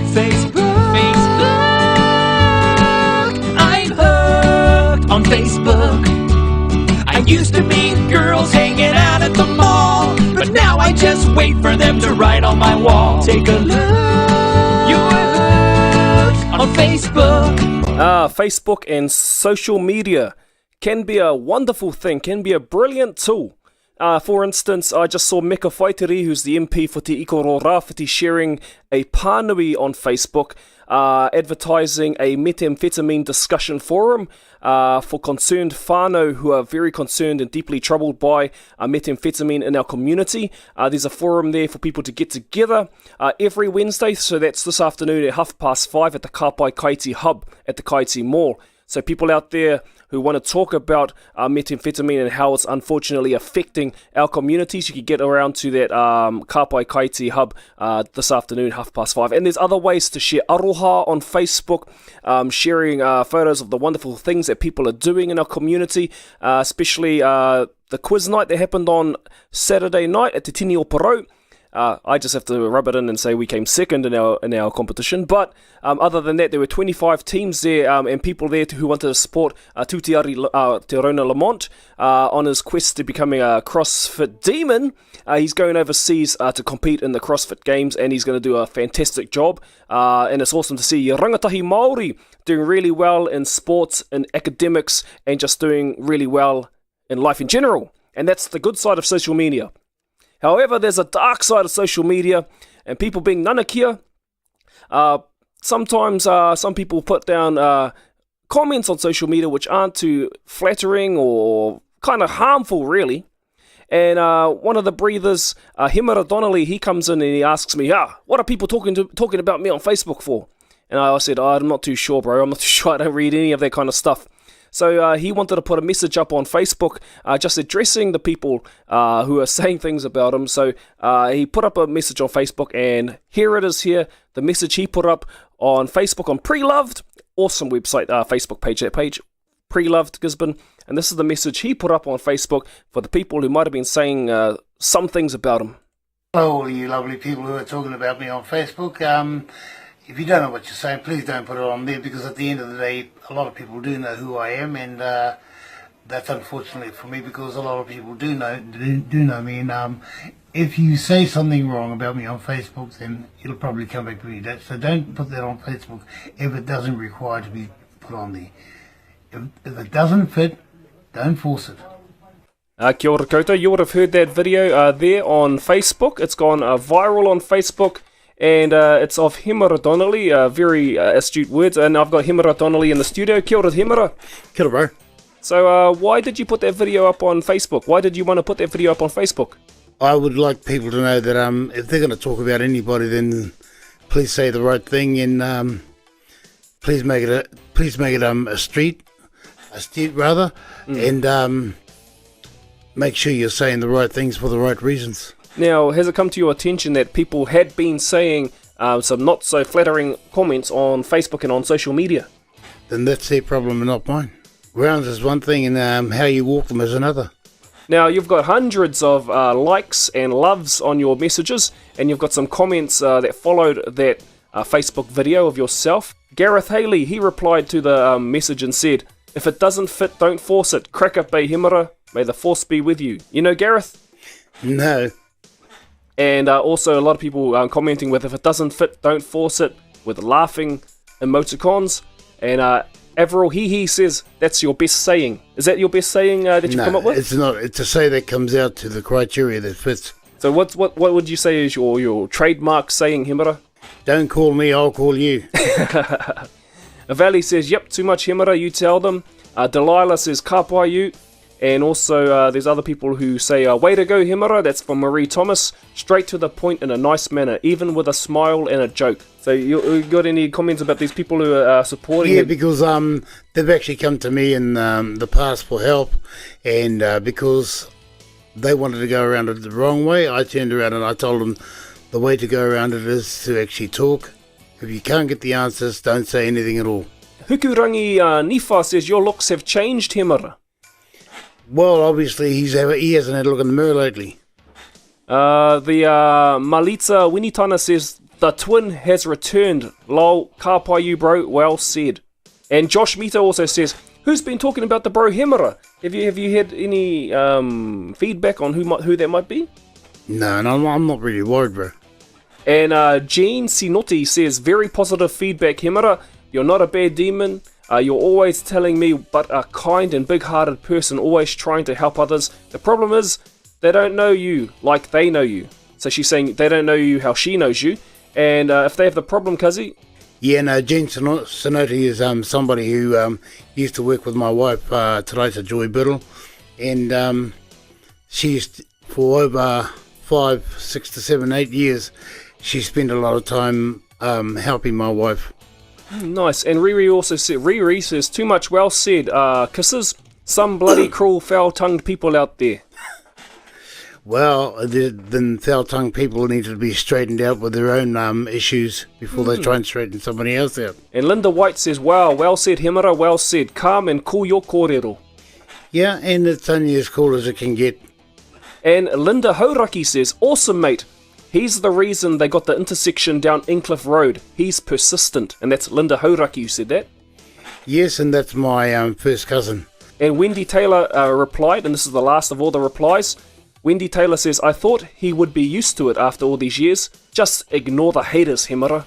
Facebook. I'm hooked on Facebook. I used to meet girls hanging out at the mall, but now I just wait for them to write on my wall. Take a look. You're hooked on Facebook. Facebook and social media can be a wonderful thing, can be a brilliant tool. For instance, I just saw Meka Whaitiri, who's the MP for Te Ikoro Rāwhiti, sharing a pānui on Facebook, advertising a methamphetamine discussion forum for concerned whānau who are very concerned and deeply troubled by methamphetamine in our community. There's a forum there for people to get together every Wednesday, so that's this afternoon at 5:30 at the Kāpai Kaiti Hub at the Kaiti Mall. So people out there who want to talk about methamphetamine and how it's unfortunately affecting our communities, you can get around to that Kāpai Kaiti Hub this afternoon, 5:30. And there's other ways to share aroha on Facebook, sharing photos of the wonderful things that people are doing in our community, especially the quiz night that happened on Saturday night at Te Tini o Parau. I just have to rub it in and say we came second in our competition. But other than that, there were 25 teams there and people there who wanted to support Tūtiari Te Rona Lamont on his quest to becoming a CrossFit demon. He's going overseas to compete in the CrossFit Games, and he's going to do a fantastic job. And it's awesome to see rangatahi Māori doing really well in sports and academics and just doing really well in life in general. And that's the good side of social media. However, there's a dark side of social media, and people being nanakia. Sometimes some people put down comments on social media which aren't too flattering or kind of harmful, really. And one of the breathers, Hemara Donnelly, he comes in and he asks me, what are people talking about me on Facebook for? And I said, I'm not too sure, bro. I'm not too sure. I don't read any of that kind of stuff. So he wanted to put a message up on Facebook just addressing the people who are saying things about him. So he put up a message on Facebook, and here it is here. The message he put up on Facebook on Pre-Loved. Awesome website, Facebook page, that page. Pre-Loved Gisborne. And this is the message he put up on Facebook for the people who might have been saying some things about him. Hello, all you lovely people who are talking about me on Facebook. If you don't know what you're saying, please don't put it on there, because at the end of the day, a lot of people do know who I am, and that's unfortunate for me, because a lot of people do know me. And if you say something wrong about me on Facebook, then it'll probably come back to me. So don't put that on Facebook if it doesn't require to be put on there. If it doesn't fit, don't force it. Kia ora koutou. You would have heard that video there on Facebook. It's gone viral on Facebook. And it's of Hemara Donnelly, very astute words. And I've got Hemara Donnelly in the studio. Kia ora, Hemara. Kia ora, bro. So why did you put that video up on Facebook? Why did you want to put that video up on Facebook? I would like people to know that if they're going to talk about anybody, then please say the right thing, and please make it a street rather, and make sure you're saying the right things for the right reasons. Now, has it come to your attention that people had been saying some not so flattering comments on Facebook and on social media? Then that's their problem and not mine. Grounds is one thing, and how you walk them is another. Now, you've got hundreds of likes and loves on your messages, and you've got some comments that followed that Facebook video of yourself. Gareth Haley, he replied to the message and said, "If it doesn't fit, don't force it. Crack up, Hemara. May the force be with you." You know Gareth? No. And also a lot of people commenting with, "If it doesn't fit, don't force it," with laughing emoticons. And Avril he says, "That's your best saying." Is that your best saying that you've come up with? No, it's not. It's a say that comes out to the criteria that fits. So what would you say is your trademark saying, Hemara? Don't call me, I'll call you. Valley says, "Yep, too much Hemara, you tell them." Delilah says, "Kāpai you." And also there's other people who say, "Way to go, Hemara." That's from Marie Thomas. "Straight to the point in a nice manner, even with a smile and a joke." So you got any comments about these people who are supporting Yeah, it? because they've actually come to me in the past for help, and because they wanted to go around it the wrong way, I turned around and I told them the way to go around it is to actually talk. If you can't get the answers, don't say anything at all. Hukurangi Nifa says, "Your looks have changed, Hemara." Well, obviously he hasn't had a look in the mirror lately. The Malita Winitana says, the twin has returned. Lol, ka pai you, bro. Well said. And Josh Mita also says, who's been talking about the bro Hemara? Have you had any feedback on who that might be? No, I'm not really worried, bro. And Jean Sinotti says, very positive feedback, Hemara. You're not a bad demon. You're always telling me, but a kind and big-hearted person, always trying to help others. The problem is, they don't know you like they know you. So she's saying they don't know you how she knows you. And if they have the problem, Kazi... Yeah, no, Jean Sinotti is somebody who used to work with my wife, Teresa Joy Biddle. And she's, for over 5, 6 to 7, 8 years, she spent a lot of time helping my wife. Nice. And Riri also said, Riri says, too much well said. Kisses, some bloody cruel, foul-tongued people out there. Well, then foul-tongued people need to be straightened out with their own issues before they try and straighten somebody else out. And Linda White says, wow, well said, Hemara, well said. Calm and cool your kōrero. Yeah, and it's only as cool as it can get. And Linda Hauraki says, awesome, mate. He's the reason they got the intersection down Incliff Road. He's persistent. And that's Linda Hauraki who said that. Yes, and that's my first cousin. And Wendy Taylor replied, and this is the last of all the replies. Wendy Taylor says, I thought he would be used to it after all these years. Just ignore the haters, Hemara.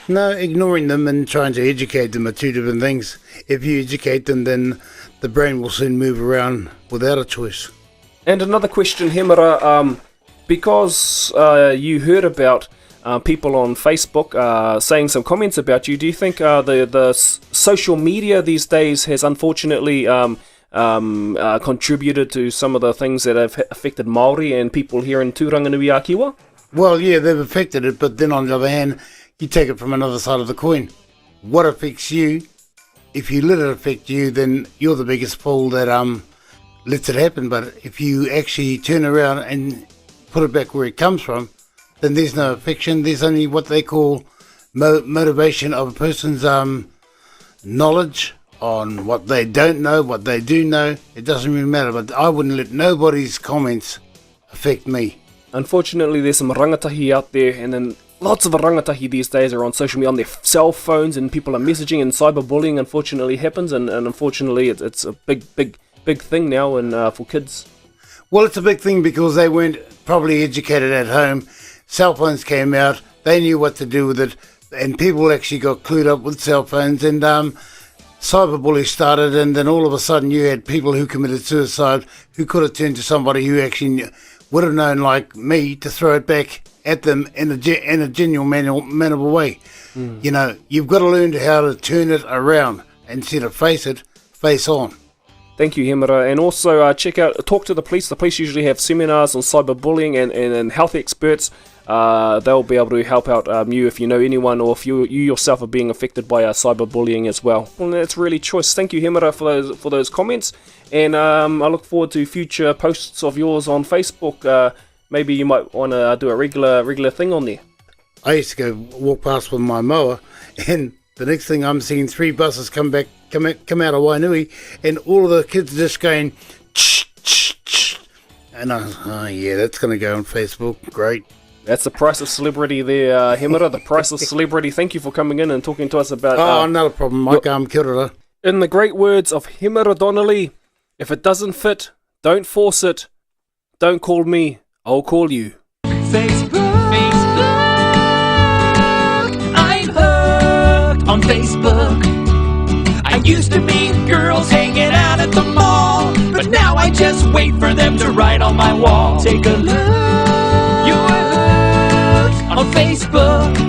No, ignoring them and trying to educate them are two different things. If you educate them, then the brain will soon move around without a choice. And another question, Hemara, because you heard about people on Facebook saying some comments about you, do you think the social media these days has unfortunately contributed to some of the things that have affected Māori and people here in Tūranga Nui a Kiwa? Well, yeah, they've affected it, but then on the other hand, you take it from another side of the coin. What affects you? If you let it affect you, then you're the biggest fool that lets it happen. But if you actually turn around and put it back where it comes from, then there's no affection. There's only what they call motivation of a person's knowledge on what they don't know, what they do know. It doesn't really matter, but I wouldn't let nobody's comments affect me. Unfortunately, there's some rangatahi out there, and then lots of the rangatahi these days are on social media on their cell phones, and people are messaging, and cyberbullying unfortunately happens, and unfortunately it's a big thing now and for kids. Well, it's a big thing because they weren't probably educated at home. Cell phones came out, they knew what to do with it, and people actually got clued up with cell phones, and cyberbullying started, and then all of a sudden you had people who committed suicide who could have turned to somebody who actually would have known, like me, to throw it back at them in a genuine, mannerable way. You know, you've got to learn how to turn it around instead of face it, face on. Thank you, Hemara. And also talk to the police. The police usually have seminars on cyberbullying and health experts. They'll be able to help out you if you know anyone, or if you yourself are being affected by cyberbullying as well. And that's really choice. Thank you, Hemara, for those comments. And I look forward to future posts of yours on Facebook. Maybe you might want to do a regular thing on there. I used to go walk past with my mower, and the next thing I'm seeing 3 buses come out of Wainui, and all of the kids are just going, ch. And I was, oh yeah, that's going to go on Facebook. Great. That's the price of celebrity there, Hemara, the price of celebrity. Thank you for coming in and talking to us about... not a problem, Mike. Kia ora. In the great words of Hemara Donnelly, if it doesn't fit, don't force it. Don't call me, I'll call you. Facebook, I'm hooked on Facebook. I used to meet girls hanging out at the mall, but now I just wait for them to write on my wall. Take a look, you're hooked on Facebook.